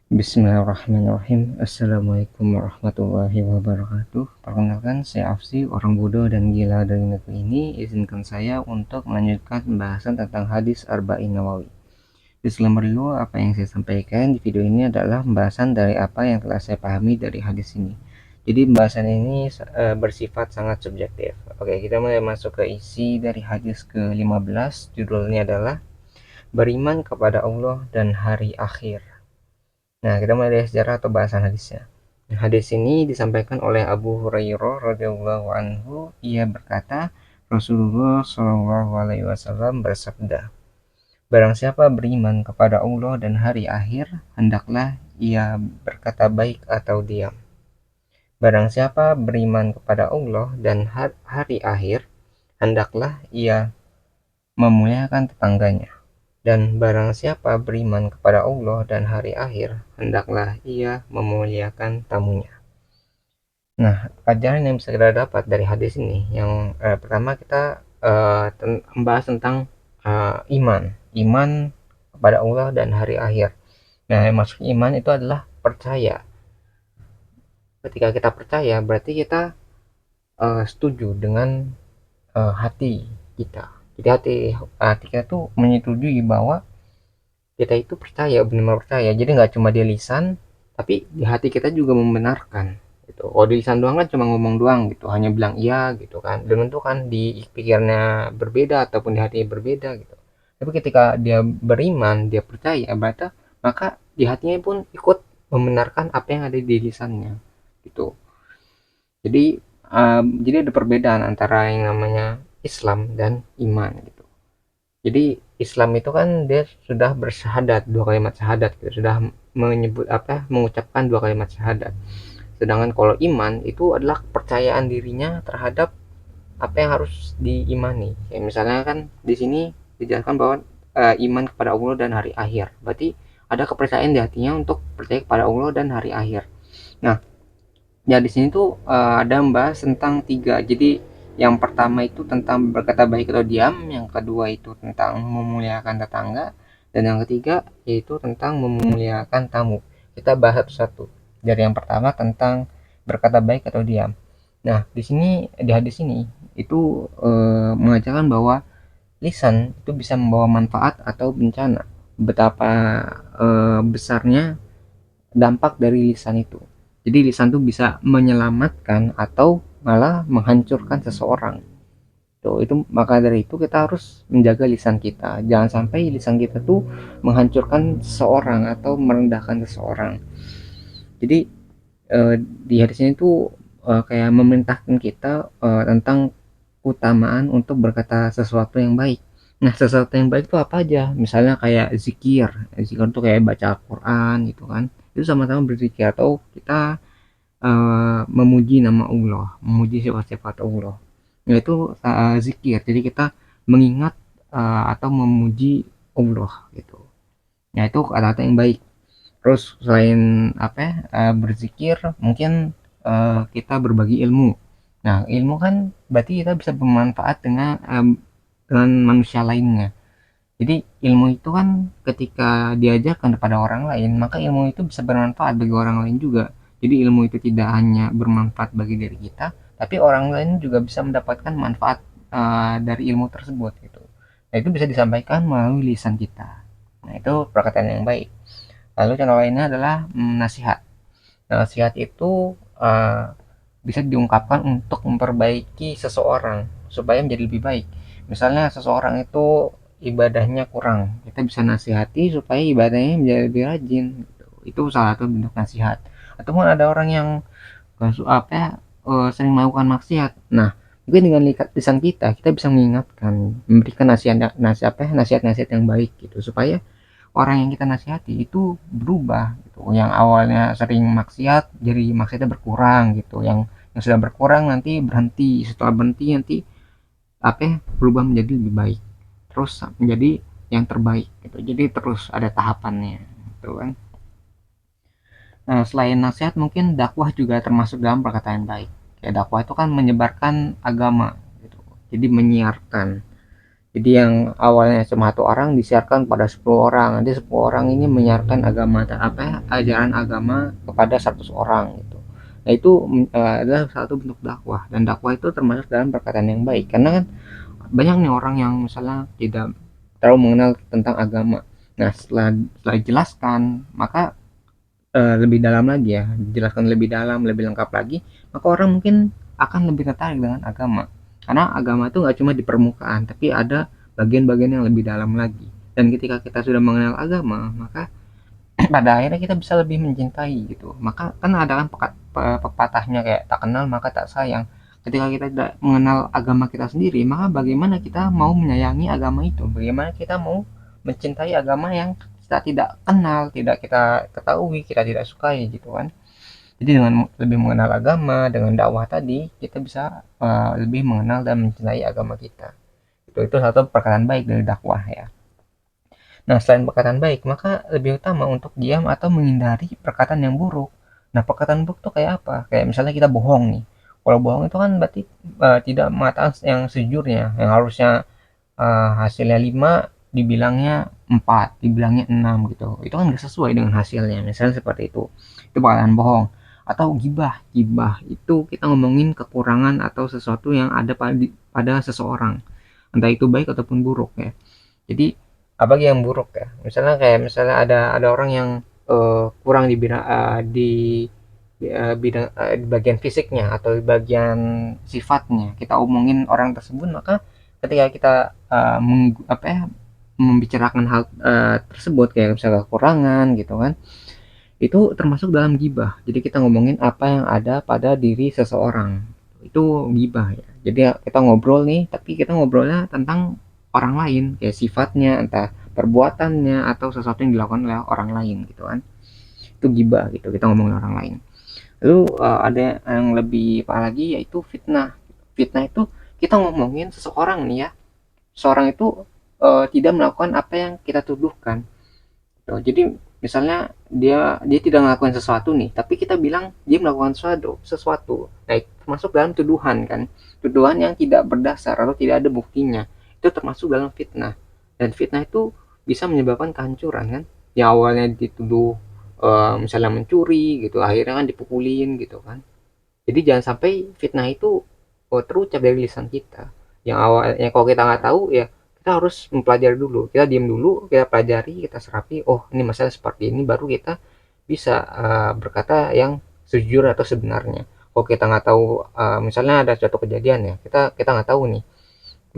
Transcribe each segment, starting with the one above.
Bismillahirrahmanirrahim. Assalamualaikum warahmatullahi wabarakatuh. Perkenalkan, saya Afsi, orang bodoh dan gila dari negeri ini. Izinkan saya untuk melanjutkan pembahasan tentang hadis Arba'in Nawawi. Disclaimer dulu, apa yang saya sampaikan di video ini adalah pembahasan dari apa yang telah saya pahami dari hadis ini. Jadi pembahasan ini bersifat sangat subjektif. Oke, kita mulai masuk ke isi dari hadis ke-15. Judulnya adalah Beriman kepada Allah dan Hari Akhir. Nah, kita mulai dari sejarah atau bahasan hadisnya. Hadis ini disampaikan oleh Abu Hurairah radhiyallahu anhu. Ia berkata, Rasulullah Shallallahu alaihi wasallam bersabda, Barang siapa beriman kepada Allah dan hari akhir, hendaklah ia berkata baik atau diam. Barang siapa beriman kepada Allah dan hari akhir, hendaklah ia memuliakan tetangganya. Dan barang siapa beriman kepada Allah dan hari akhir, hendaklah ia memuliakan tamunya. Nah, pelajaran yang bisa kita dapat dari hadis ini, yang pertama kita membahas tentang iman, iman kepada Allah dan hari akhir. Nah, yang maksud iman itu adalah percaya. Ketika kita percaya, berarti kita setuju dengan hati kita. Jadi hati kita tuh menyetujui bahwa kita itu percaya, benar-benar percaya. Jadi nggak cuma di lisan, tapi di hati kita juga membenarkan gitu. Kalau di lisan doang kan cuma ngomong doang gitu, hanya bilang iya gitu kan, dan itu kan di pikirannya berbeda ataupun di hatinya berbeda gitu. Tapi ketika dia beriman, dia percaya, berarti maka di hatinya pun ikut membenarkan apa yang ada di lisannya gitu. Jadi ada perbedaan antara yang namanya Islam dan iman gitu. Jadi Islam itu kan dia sudah bersyahadat, dua kalimat syahadat gitu, sudah mengucapkan dua kalimat syahadat. Sedangkan kalau iman itu adalah kepercayaan dirinya terhadap apa yang harus diimani. Ya, misalnya kan di sini dijelaskan bahwa iman kepada Allah dan hari akhir. Berarti ada kepercayaan di hatinya untuk percaya kepada Allah dan hari akhir. Nah, ya di sini tuh ada membahas tentang tiga. Jadi yang pertama itu tentang berkata baik atau diam, yang kedua itu tentang memuliakan tetangga, dan yang ketiga yaitu tentang memuliakan tamu. Kita bahas satu-satu. Dari yang pertama tentang berkata baik atau diam. Nah, di sini di hadis ini itu mengajarkan bahwa lisan itu bisa membawa manfaat atau bencana. Betapa besarnya dampak dari lisan itu. Jadi lisan itu bisa menyelamatkan atau malah menghancurkan seseorang. Tuh, itu maka dari itu kita harus menjaga lisan kita. Jangan sampai lisan kita tuh menghancurkan seseorang atau merendahkan seseorang. Jadi di hadis ini tuh kayak memerintahkan kita tentang keutamaan untuk berkata sesuatu yang baik. Nah, sesuatu yang baik itu apa aja? Misalnya kayak zikir. Zikir itu kayak baca Al-Quran gitu kan. Itu sama-sama berzikir, atau kita memuji nama Allah, memuji sifat-sifat Allah. Yaitu zikir. Jadi kita mengingat atau memuji Allah gitu. Nah, itu kata-kata yang baik. Terus selain berzikir, mungkin kita berbagi ilmu. Nah, ilmu kan berarti kita bisa bermanfaat dengan manusia lainnya. Jadi ilmu itu kan ketika diajarkan kepada orang lain, maka ilmu itu bisa bermanfaat bagi orang lain juga. Jadi ilmu itu tidak hanya bermanfaat bagi diri kita, tapi orang lain juga bisa mendapatkan manfaat dari ilmu tersebut gitu. Nah, itu bisa disampaikan melalui lisan kita. Nah, itu perkataan yang baik. Lalu contoh lainnya adalah nasihat. Nasihat itu bisa diungkapkan untuk memperbaiki seseorang supaya menjadi lebih baik. Misalnya seseorang itu ibadahnya kurang, kita bisa nasihati supaya ibadahnya menjadi lebih rajin gitu. Itu salah satu bentuk nasihat. Ataupun ada orang yang sering melakukan maksiat. Nah, mungkin dengan lisan kita bisa mengingatkan, memberikan nasihat-nasihat yang baik gitu, supaya orang yang kita nasihati itu berubah gitu. Yang awalnya sering maksiat jadi maksiatnya berkurang gitu. Yang sudah berkurang nanti berhenti, setelah berhenti nanti berubah menjadi lebih baik, terus menjadi yang terbaik gitu. Jadi terus ada tahapannya gitu kan. Nah, selain nasihat mungkin dakwah juga termasuk dalam perkataan baik. Ya, dakwah itu kan menyebarkan agama gitu. Jadi menyiarkan. Jadi yang awalnya cuma 1 orang disiarkan pada 10 orang. Nanti 10 orang ini menyiarkan agama apa ya, ajaran agama kepada 100 orang gitu. Nah, itu adalah satu bentuk dakwah, dan dakwah itu termasuk dalam perkataan yang baik, karena kan banyak nih orang yang misalnya tidak terlalu mengenal tentang agama. Nah, setelah dijelaskan, maka lebih dalam lagi ya, dijelaskan lebih dalam, lebih lengkap lagi, maka orang mungkin akan lebih tertarik dengan agama. Karena agama itu nggak cuma di permukaan, tapi ada bagian-bagian yang lebih dalam lagi. Dan ketika kita sudah mengenal agama, maka pada akhirnya kita bisa lebih mencintai gitu. Maka kan ada kan pepatahnya kayak tak kenal maka tak sayang. Ketika kita tidak mengenal agama kita sendiri, maka bagaimana kita mau menyayangi agama itu? Bagaimana kita mau mencintai agama yang kita tidak kenal, tidak kita ketahui, kita tidak sukai gitu kan. Jadi dengan lebih mengenal agama, dengan dakwah tadi, kita bisa lebih mengenal dan mencintai agama kita. Itu satu perkataan baik dari dakwah ya. Nah, selain perkataan baik, maka lebih utama untuk diam atau menghindari perkataan yang buruk. Nah, perkataan buruk tuh kayak apa? Kayak misalnya kita bohong nih. Kalau bohong itu kan berarti tidak mengatakan yang sejujurnya, yang harusnya hasilnya 5 dibilangnya 4, dibilangnya 6 gitu. Itu kan gak sesuai dengan hasilnya. Misalnya seperti itu. Itu perkataan bohong. Atau gibah. Gibah itu kita ngomongin kekurangan atau sesuatu yang ada pada seseorang. Entah itu baik ataupun buruk ya. Jadi apalagi yang buruk ya, misalnya kayak misalnya ada orang yang kurang di bidang di bagian fisiknya atau di bagian sifatnya, kita omongin orang tersebut, maka ketika kita apa ya, membicarakan hal tersebut kayak misalnya kekurangan gitu kan, itu termasuk dalam gibah. Jadi kita ngomongin apa yang ada pada diri seseorang, itu gibah ya. Jadi kita ngobrol nih, tapi kita ngobrolnya tentang orang lain, kayak sifatnya, entah perbuatannya atau sesuatu yang dilakukan oleh orang lain gitu kan. Itu gibah gitu, kita ngomongin orang lain. Lalu ada yang lebih parah lagi, yaitu fitnah. Fitnah itu kita ngomongin seseorang nih ya, seorang itu tidak melakukan apa yang kita tuduhkan. Tuh, jadi misalnya dia tidak melakukan sesuatu nih, tapi kita bilang dia melakukan sesuatu. Nah, itu termasuk dalam tuduhan kan. Tuduhan yang tidak berdasar atau tidak ada buktinya. Itu termasuk dalam fitnah. Dan fitnah itu bisa menyebabkan kehancuran kan. Yang awalnya dituduh misalnya mencuri gitu, akhirnya kan dipukulin gitu kan. Jadi jangan sampai fitnah itu terucap dari lisan kita. Yang awalnya kalau kita nggak tahu ya, kita harus mempelajari dulu. Kita diam dulu, kita pelajari, kita serapi. Oh, ini masalah seperti ini, baru kita bisa berkata yang sejujur atau sebenarnya. Kalau kita nggak tahu, misalnya ada suatu kejadian ya, kita nggak tahu nih.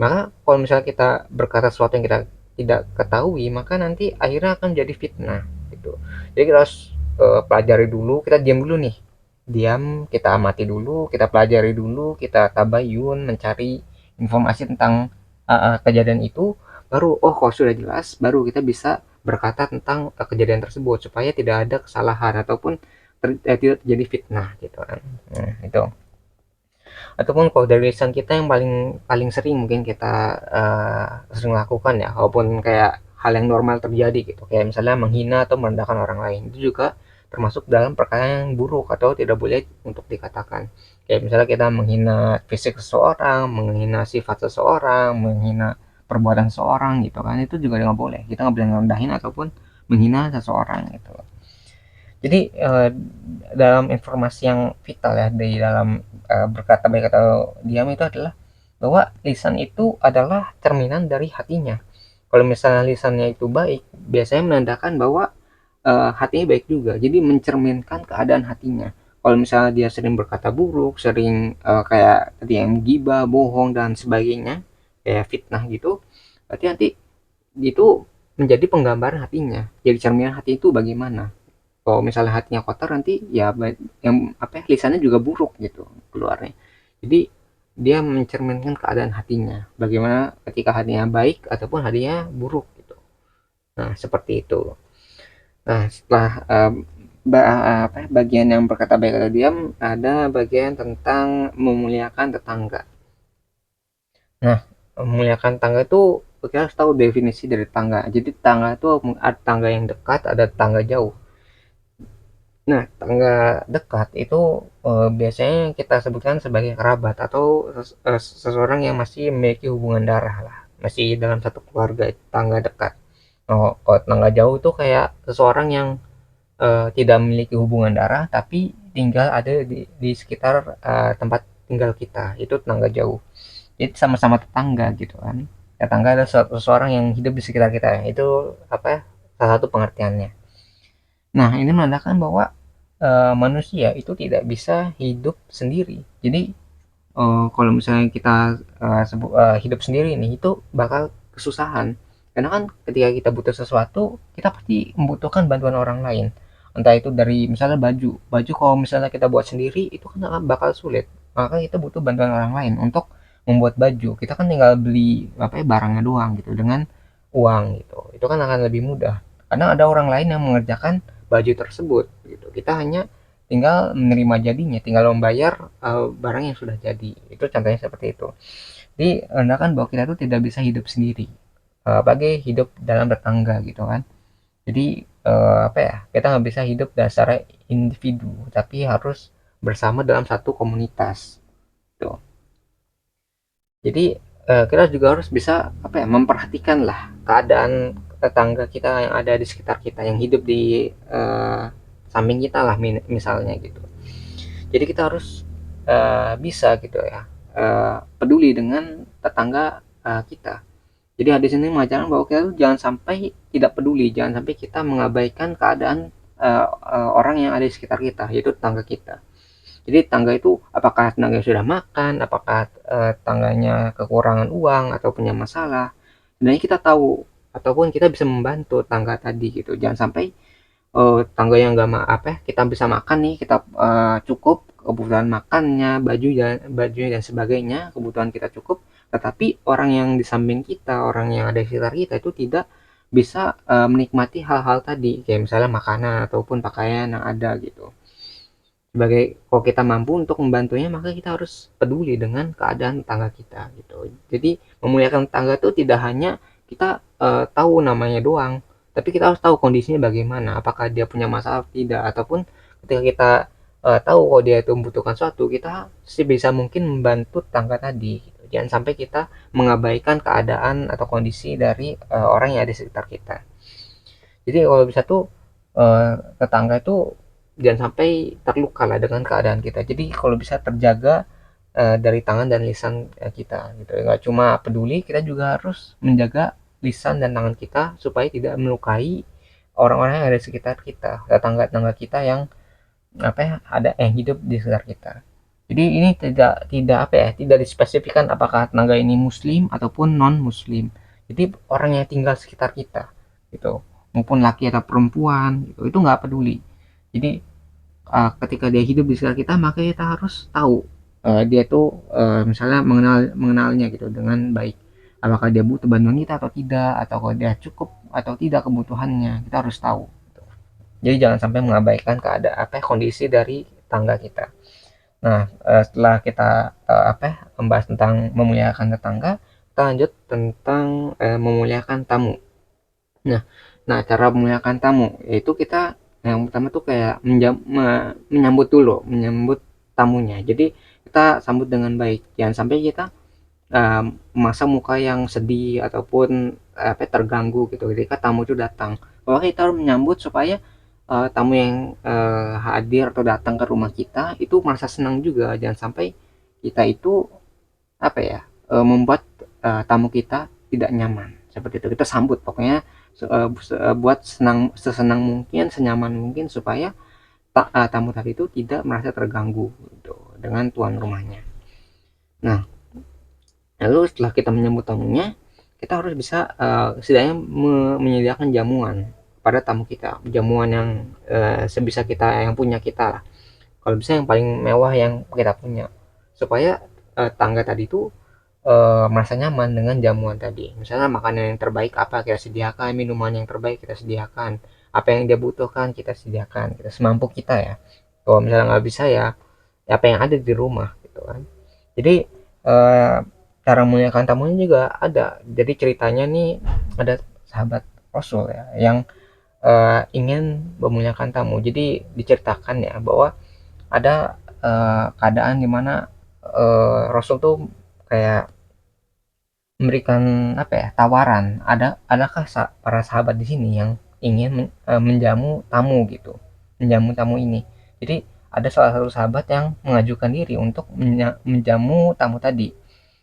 Maka kalau misalnya kita berkata sesuatu yang kita tidak ketahui, maka nanti akhirnya akan jadi fitnah gitu. Jadi kita harus pelajari dulu, kita diam dulu nih, diam, kita amati dulu, kita pelajari dulu, kita tabayun, mencari informasi tentang kejadian itu, baru oh kalau sudah jelas, baru kita bisa berkata tentang kejadian tersebut supaya tidak ada kesalahan ataupun tidak terjadi fitnah gitu kan. Nah, itu. Ataupun kalau dari lisan kita yang paling paling sering mungkin kita sering lakukan ya, walaupun kayak hal yang normal terjadi gitu, kayak misalnya menghina atau merendahkan orang lain, itu juga termasuk dalam perkara yang buruk atau tidak boleh untuk dikatakan. Kayak misalnya kita menghina fisik seseorang, menghina sifat seseorang, menghina perbuatan seseorang gitu kan, itu juga nggak boleh. Kita nggak boleh merendahin ataupun menghina seseorang gitu. Jadi dalam informasi yang vital ya di dalam berkata baik atau diam itu adalah bahwa lisan itu adalah cerminan dari hatinya. Kalau misalnya lisannya itu baik, biasanya menandakan bahwa hatinya baik juga. Jadi mencerminkan keadaan hatinya. Kalau misalnya dia sering berkata buruk, sering kayak tadi yang gibah, bohong dan sebagainya, kayak fitnah gitu, berarti nanti itu menjadi penggambaran hatinya. Jadi cerminan hati itu bagaimana. Kalau misalnya hatinya kotor, nanti ya yang apa ya, lisannya juga buruk gitu keluarnya. Jadi dia mencerminkan keadaan hatinya, bagaimana ketika hatinya baik ataupun hatinya buruk gitu. Nah, seperti itu. Nah, setelah bagian yang berkata baik atau diam, ada bagian tentang memuliakan tetangga. Nah, memuliakan tangga itu kita harus tahu definisi dari tangga. Jadi tangga itu ada tangga yang dekat, ada tangga jauh. Nah, tangga dekat itu biasanya kita sebutkan sebagai kerabat atau seseorang yang masih memiliki hubungan darah lah. masih dalam satu keluarga, tangga dekat. Oh, kalau tetangga jauh tuh kayak seseorang yang tidak memiliki hubungan darah tapi tinggal ada di sekitar tempat tinggal kita, itu tetangga jauh. Jadi sama-sama tetangga gitu kan. Tetangga adalah seseorang yang hidup di sekitar kita, itu apa ya, salah satu pengertiannya. Nah, ini menandakan bahwa manusia itu tidak bisa hidup sendiri. Jadi kalau misalnya kita hidup sendiri nih, itu bakal kesusahan. Karena kan ketika kita butuh sesuatu, kita pasti membutuhkan bantuan orang lain. Entah itu dari misalnya baju. Baju kalau misalnya kita buat sendiri, itu kan bakal sulit. Maka kita butuh bantuan orang lain untuk membuat baju. Kita kan tinggal beli apa ya, barangnya doang gitu dengan uang gitu. Itu kan akan lebih mudah. Karena ada orang lain yang mengerjakan baju tersebut gitu. Kita hanya tinggal menerima jadinya, tinggal membayar barang yang sudah jadi. Itu contohnya seperti itu. Jadi menandakan bahwa kita tuh tidak bisa hidup sendiri, apalagi hidup dalam bertangga gitu kan. Jadi apa ya, kita nggak bisa hidup dasar individu, tapi harus bersama dalam satu komunitas gitu. Jadi kita juga harus bisa apa ya, memperhatikan lah keadaan tetangga kita yang ada di sekitar kita, yang hidup di samping kita lah misalnya gitu. Jadi kita harus bisa gitu ya, peduli dengan tetangga kita. Jadi hadis ini mengajarkan bahwa kita tuh jangan sampai tidak peduli, jangan sampai kita mengabaikan keadaan orang yang ada di sekitar kita, yaitu tetangga kita. Jadi tetangga itu apakah tetangganya sudah makan, apakah tetangganya kekurangan uang atau punya masalah, sebenarnya kita tahu, ataupun kita bisa membantu tetangga tadi gitu. Jangan sampai tangga yang nggak apa ya, kita bisa makan nih, kita cukup kebutuhan makannya, baju dan sebagainya, kebutuhan kita cukup, tetapi orang yang di samping kita, orang yang ada di sekitar kita itu tidak bisa menikmati hal-hal tadi, kayak misalnya makanan ataupun pakaian yang ada gitu. Sebagai kalau kita mampu untuk membantunya, maka kita harus peduli dengan keadaan tetangga kita gitu. Jadi memuliakan tetangga itu tidak hanya kita tahu namanya doang, tapi kita harus tahu kondisinya bagaimana, apakah dia punya masalah atau tidak, ataupun ketika kita tahu kalau dia itu membutuhkan sesuatu, kita sebisa mungkin membantu tetangga tadi gitu. Jangan sampai kita mengabaikan keadaan atau kondisi dari orang yang ada di sekitar kita. Jadi kalau bisa tuh tetangga itu jangan sampai terluka lah dengan keadaan kita. Jadi kalau bisa terjaga dari tangan dan lisan kita gitu. Nggak cuma peduli, kita juga harus menjaga lisan dan tangan kita supaya tidak melukai orang-orang yang ada di sekitar kita, tetangga-tetangga kita yang apa ya, ada yang hidup di sekitar kita. Jadi ini tidak tidak apa ya, tidak dispesifikkan apakah tetangga ini muslim ataupun non muslim. Jadi orang yang tinggal sekitar kita gitu, maupun laki atau perempuan gitu, itu nggak peduli. Jadi ketika dia hidup di sekitar kita, maka kita harus tahu dia tuh misalnya mengenalnya gitu dengan baik, apakah dia butuh bantuan kita atau tidak, atau kalau dia cukup atau tidak kebutuhannya, kita harus tahu gitu. Jadi jangan sampai mengabaikan keadaan apa kondisi dari tangga kita. Nah, setelah kita apa ya, membahas tentang memuliakan tetangga, kita lanjut tentang memuliakan tamu. Nah, cara memuliakan tamu yaitu kita yang pertama tuh kayak menyambut dulu, menyambut tamunya. Jadi kita sambut dengan baik. Jangan sampai kita memasang muka yang sedih ataupun apa terganggu gitu ketika tamu itu datang. Bahwa kita harus menyambut supaya tamu yang hadir atau datang ke rumah kita itu merasa senang juga. Jangan sampai kita itu apa ya, membuat tamu kita tidak nyaman. Seperti itu. Kita sambut pokoknya buat sesenang mungkin, senyaman mungkin supaya tamu tadi itu tidak merasa terganggu gitu dengan tuan rumahnya. Nah, lalu setelah kita menyambut tamunya, kita harus bisa setidaknya menyediakan jamuan pada tamu kita, jamuan yang sebisa kita, yang punya kita lah. Kalau bisa yang paling mewah yang kita punya, supaya tangga tadi itu merasa nyaman dengan jamuan tadi. Misalnya makanan yang terbaik apa kita sediakan, minuman yang terbaik kita sediakan, apa yang dia butuhkan kita sediakan, kita semampu kita ya. Kalau misalnya nggak bisa ya, apa yang ada di rumah gitu kan. Jadi eh, cara memuliakan tamunya juga ada. Jadi ceritanya nih, ada sahabat Rasul ya yang ingin memuliakan tamu. Jadi diceritakan ya bahwa ada keadaan dimana Rasul tuh kayak memberikan apa ya, tawaran, adakah para sahabat di sini yang ingin menjamu tamu gitu, menjamu tamu ini. Jadi ada salah satu sahabat yang mengajukan diri untuk menjamu tamu tadi.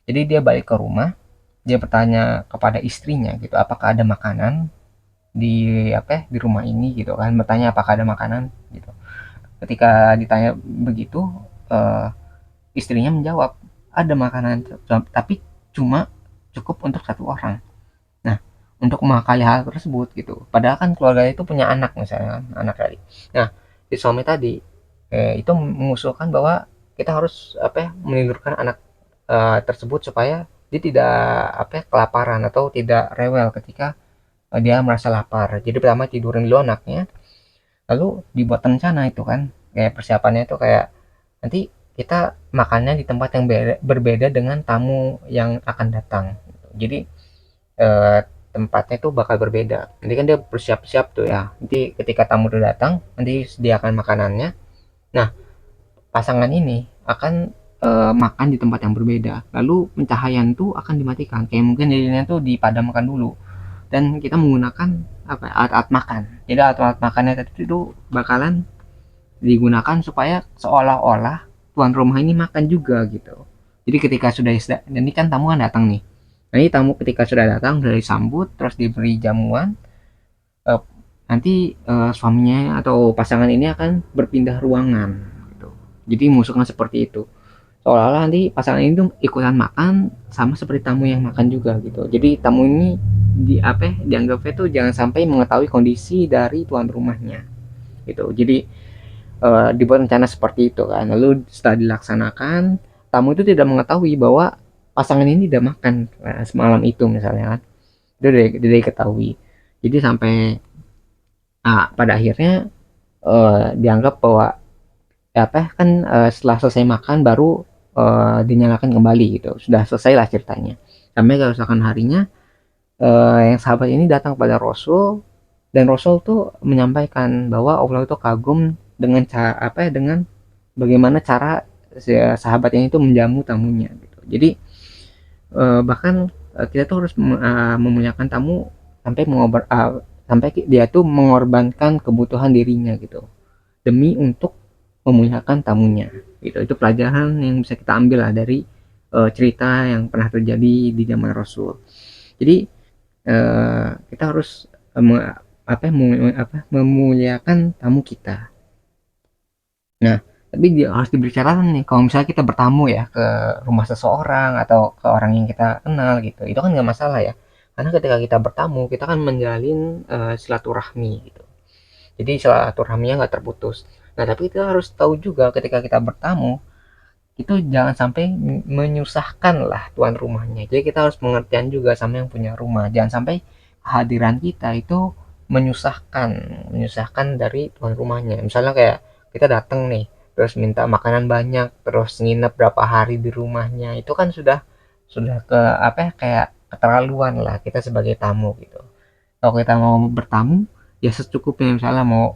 Jadi dia balik ke rumah, dia bertanya kepada istrinya gitu, apakah ada makanan di apa ya, di rumah ini gitu kan, bertanya apakah ada makanan gitu. Ketika ditanya begitu, eh, istrinya menjawab ada makanan, tapi cuma cukup untuk satu orang. Nah, untuk mengakali hal tersebut gitu, padahal kan keluarga itu punya anak misalnya kan, anak tadi. Nah, si suami tadi itu mengusulkan bahwa kita harus apa ya, menidurkan anak tersebut supaya dia tidak apa ya, kelaparan atau tidak rewel ketika dia merasa lapar. Jadi pertama tidurin dulu anaknya, lalu dibuat rencana itu kan, kayak persiapannya itu kayak nanti kita makannya di tempat yang berbeda dengan tamu yang akan datang. Jadi eh, tempatnya itu bakal berbeda. Nanti kan dia bersiap-siap tuh ya. Nanti ketika tamu udah datang, nanti sediakan makanannya. Nah, pasangan ini akan makan di tempat yang berbeda. Lalu pencahayaan tuh akan dimatikan. Kayak mungkin lilinnya tuh dipadamkan dulu. Dan kita menggunakan apa ya, alat-alat makan. Jadi alat-alat makannya tadi itu bakalan digunakan supaya seolah-olah tuan rumah ini makan juga gitu. Jadi ketika sudah ini kan tamu kan datang nih. Nah, ini tamu ketika sudah datang sudah disambut terus diberi jamuan, eh, nanti suaminya atau pasangan ini akan berpindah ruangan gitu. Jadi musuhnya seperti itu. Seolah-olah nanti pasangan ini tuh ikutan makan sama seperti tamu yang makan juga gitu. Jadi tamu ini di apa ya, dianggapnya tuh jangan sampai mengetahui kondisi dari tuan rumahnya gitu. Jadi dibuat rencana seperti itu kan. Lalu setelah dilaksanakan, tamu itu tidak mengetahui bahwa pasangan ini tidak makan semalam itu misalnya kan. Itu tidak diketahui. Jadi sampai pada akhirnya dianggap bahwa ya apa kan setelah selesai makan baru dinyalakan kembali gitu. Sudah selesai lah ceritanya. Sampai keesokan harinya yang sahabat ini datang kepada Rasul dan Rasul tuh menyampaikan bahwa Allah itu kagum dengan cara apa ya, dengan bagaimana cara si sahabat ini tuh menjamu tamunya gitu. Jadi bahkan kita tuh harus memuliakan tamu sampai sampai dia tuh mengorbankan kebutuhan dirinya gitu demi untuk memuliakan tamunya gitu. Itu pelajaran yang bisa kita ambil lah dari cerita yang pernah terjadi di zaman Rasul. Jadi kita harus memuliakan tamu kita. Nah, tapi dia harus diberi catatan nih, kalau misalnya kita bertamu ya ke rumah seseorang atau ke orang yang kita kenal gitu, itu kan nggak masalah ya. Karena ketika kita bertamu, kita kan menjalin silaturahmi gitu. Jadi silaturahminya nggak terputus. Nah, tapi kita harus tahu juga ketika kita bertamu, itu jangan sampai menyusahkan lah tuan rumahnya. Jadi kita harus pengertian juga sama yang punya rumah. Jangan sampai kehadiran kita itu menyusahkan, menyusahkan dari tuan rumahnya. Misalnya kayak kita datang nih, terus minta makanan banyak, terus nginep berapa hari di rumahnya. Itu kan sudah ke apa ya, kayak keterlaluan lah kita sebagai tamu gitu. Kalau kita mau bertamu ya secukupnya, misalnya mau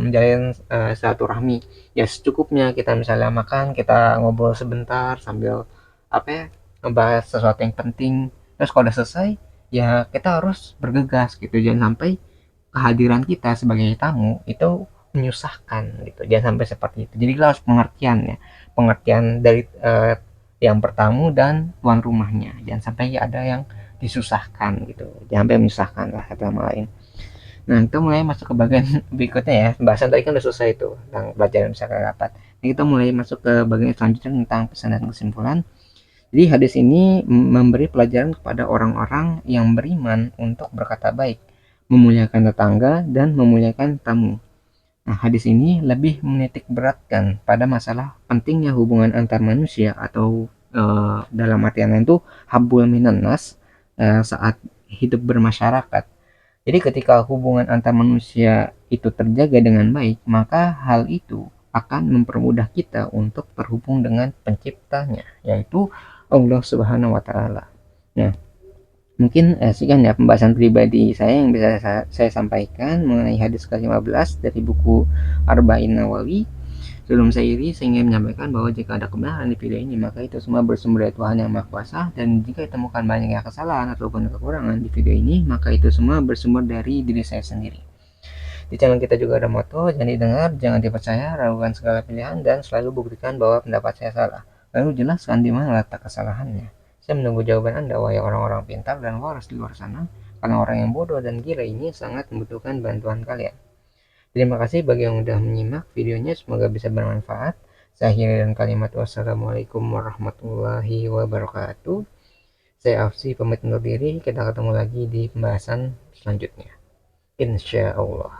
menjalin silaturahmi ya secukupnya, kita misalnya makan, kita ngobrol sebentar sambil apa ya, ngebahas sesuatu yang penting, terus kalau udah selesai ya kita harus bergegas gitu. Jangan sampai kehadiran kita sebagai tamu itu menyusahkan gitu, jangan sampai seperti itu. Jadi kita harus pengertian ya, pengertian dari yang bertamu dan tuan rumahnya, jangan sampai ada yang disusahkan gitu, jangan sampai menyusahkan lah satu sama lain. Nah, kita mulai masuk ke bagian berikutnya ya. Pembahasan tadi kan udah selesai itu tentang pelajaran masyarakat rapat. Nah, kita mulai masuk ke bagian selanjutnya tentang pesan dan kesimpulan. Jadi hadis ini memberi pelajaran kepada orang-orang yang beriman untuk berkata baik, memuliakan tetangga, dan memuliakan tamu. Nah, hadis ini lebih menitik beratkan pada masalah pentingnya hubungan antar manusia atau dalam artian lain itu habul minan nas saat hidup bermasyarakat. Jadi ketika hubungan antar manusia itu terjaga dengan baik, maka hal itu akan mempermudah kita untuk terhubung dengan penciptanya, yaitu Allah Subhanahu wa taala. Nah, mungkin sekian ya pembahasan pribadi saya yang bisa saya sampaikan mengenai hadis ke-15 dari buku Arba'in Nawawi. Sebelum saya iri, saya ingin menyampaikan bahwa jika ada kebenaran di video ini, maka itu semua bersumber dari Tuhan Yang Maha Kuasa, dan jika ditemukan banyaknya kesalahan ataupun kekurangan di video ini, maka itu semua bersumber dari diri saya sendiri. Di channel kita juga ada moto, jangan didengar, jangan dipercaya, ragukan segala pilihan, dan selalu buktikan bahwa pendapat saya salah. Lalu jelaskan di mana letak kesalahannya. Saya menunggu jawaban Anda, wahai orang-orang pintar dan waras di luar sana, karena orang yang bodoh dan gila ini sangat membutuhkan bantuan kalian. Terima kasih bagi yang sudah menyimak videonya, semoga bisa bermanfaat. Saya akhiri dengan kalimat wassalamualaikum warahmatullahi wabarakatuh. Saya Afsi pamit undur diri, kita ketemu lagi di pembahasan selanjutnya. Insya Allah.